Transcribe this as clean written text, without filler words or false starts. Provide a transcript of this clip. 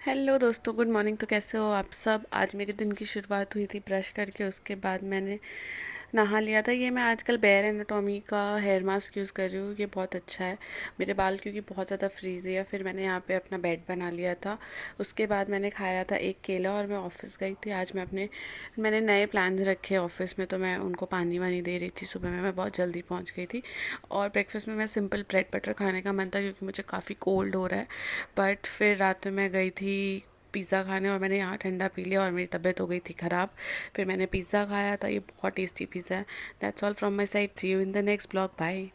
Hello दोस्तों, good morning. तो कैसे हो आप सब। आज मेरे दिन की शुरुआत हुई थी ब्रश करके। उसके बाद मैंने नहा लिया था। ये मैं आजकल बेयर एनाटॉमी का हेयर मास्क यूज़ कर रही हूँ। ये बहुत अच्छा है मेरे बाल, क्योंकि बहुत ज़्यादा फ्रीज़ी है। फिर मैंने यहाँ पे अपना बेड बना लिया था। उसके बाद मैंने खाया था एक केला और मैं ऑफिस गई थी। आज मैंने नए प्लान्स रखे ऑफिस में, तो मैं उनको पानी वानी दे रही थी। सुबह में मैं बहुत जल्दी पहुँच गई थी। और ब्रेकफास्ट में मैं सिंपल ब्रेड बटर खाने का मन था, क्योंकि मुझे काफ़ी कोल्ड हो रहा है। बट फिर रात में मैं गई थी पिज़्ज़ा खाने, और मैंने यहाँ ठंडा पी लिया और मेरी तबीयत हो गई थी ख़राब। फिर मैंने पिज़्ज़ा खाया था। ये बहुत टेस्टी पिज़्ज़ा है। That's all from my side. See you in the next blog. Bye.